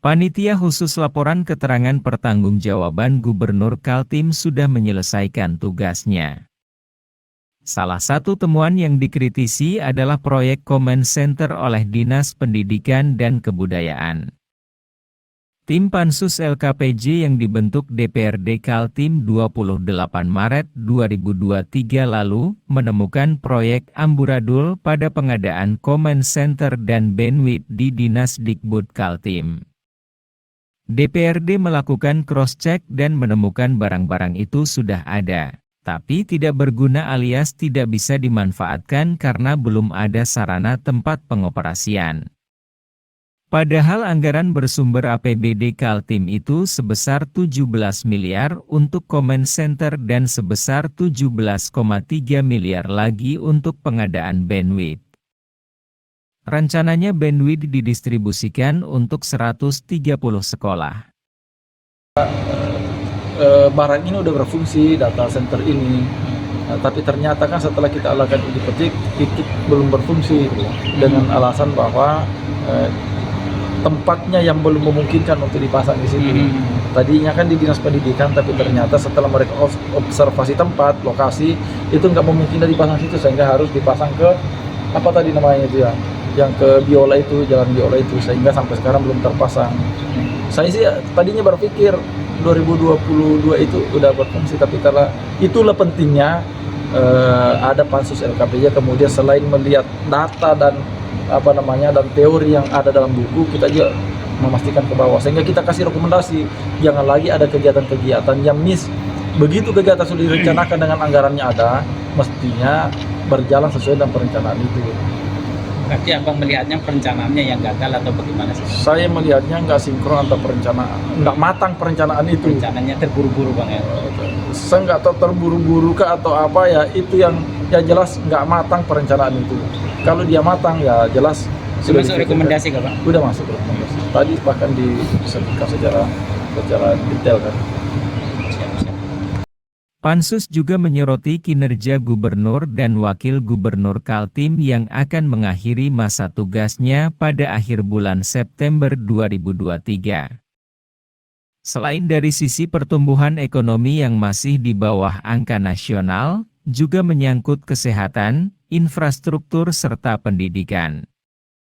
Panitia khusus laporan keterangan pertanggungjawaban Gubernur Kaltim sudah menyelesaikan tugasnya. Salah satu temuan yang dikritisi adalah proyek Comment Center oleh Dinas Pendidikan dan Kebudayaan. Tim Pansus LKPJ yang dibentuk DPRD Kaltim 28 Maret 2023 lalu menemukan proyek amburadul pada pengadaan Comment Center dan bandwidth di Dinas Dikbud Kaltim. DPRD melakukan cross-check dan menemukan barang-barang itu sudah ada, tapi tidak berguna alias tidak bisa dimanfaatkan karena belum ada sarana tempat pengoperasian. Padahal anggaran bersumber APBD Kaltim itu sebesar 17 miliar untuk Comment Center dan sebesar 17,3 miliar lagi untuk pengadaan bandwidth. Rencananya bandwidth didistribusikan untuk 130 sekolah. Barang ini udah berfungsi, data center ini, tapi ternyata kan setelah kita lakukan uji petik, itu belum berfungsi dengan alasan bahwa tempatnya yang belum memungkinkan untuk dipasang di situ. Tadinya kan di Dinas Pendidikan, tapi ternyata setelah mereka observasi tempat, lokasi, itu nggak memungkinkan dipasang situ, sehingga harus dipasang ke, apa tadi namanya itu ya, yang ke Biola itu, Jalan Biola itu, sehingga sampai sekarang belum terpasang. Saya sih tadinya berpikir 2022 itu udah berfungsi, tapi karena itulah pentingnya ada Pansus LKPJ, kemudian selain melihat data dan dan teori yang ada dalam buku, kita juga memastikan ke bawah, sehingga kita kasih rekomendasi jangan lagi ada kegiatan-kegiatan yang miss. Begitu kegiatan sudah direncanakan dengan anggarannya ada, mestinya berjalan sesuai dengan perencanaan itu. Berarti abang melihatnya perencanaannya yang gagal atau bagaimana sih? Saya melihatnya nggak sinkron atau perencanaan, nggak matang perencanaan itu. Rencananya terburu-buru bang ya? Saya nggak tahu terburu-buru kah atau apa ya, itu yang jelas nggak matang perencanaan itu. Kalau dia matang ya jelas. Sudah masuk rekomendasi nggak bang? Udah masuk rekomendasi. Tadi bahkan disebutkan secara detail kan. Pansus juga menyoroti kinerja Gubernur dan Wakil Gubernur Kaltim yang akan mengakhiri masa tugasnya pada akhir bulan September 2023. Selain dari sisi pertumbuhan ekonomi yang masih di bawah angka nasional, juga menyangkut kesehatan, infrastruktur serta pendidikan.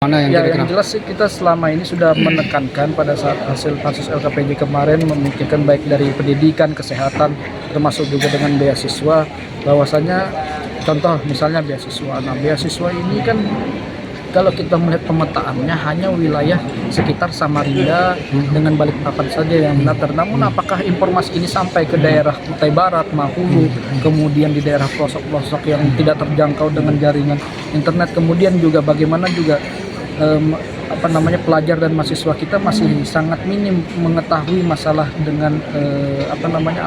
Yang jelas sih kita selama ini sudah menekankan pada saat hasil Pansus LKPJ kemarin memikirkan baik dari pendidikan, kesehatan, termasuk juga dengan beasiswa, bahwasanya contoh misalnya beasiswa. Nah beasiswa ini kan kalau kita melihat pemetaannya hanya wilayah sekitar Samarinda dengan Balikpapan saja yang menater. Namun apakah informasi ini sampai ke daerah Kutai Barat, Mahulu, kemudian di daerah pelosok-pelosok yang tidak terjangkau dengan jaringan internet, kemudian juga bagaimana juga pelajar dan mahasiswa kita masih sangat minim mengetahui masalah dengan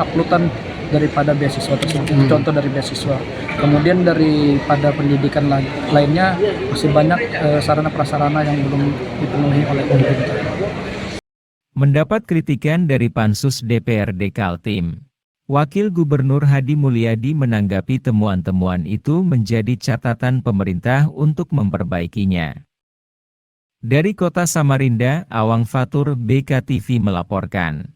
uploadan daripada beasiswa tersebut. Contoh dari beasiswa. Kemudian daripada pendidikan lainnya masih banyak sarana prasarana yang belum dipenuhi oleh pemerintah. Mendapat kritikan dari Pansus DPRD Kaltim, Wakil Gubernur Hadi Mulyadi menanggapi temuan-temuan itu menjadi catatan pemerintah untuk memperbaikinya. Dari Kota Samarinda, Awang Fatur, BKTV melaporkan.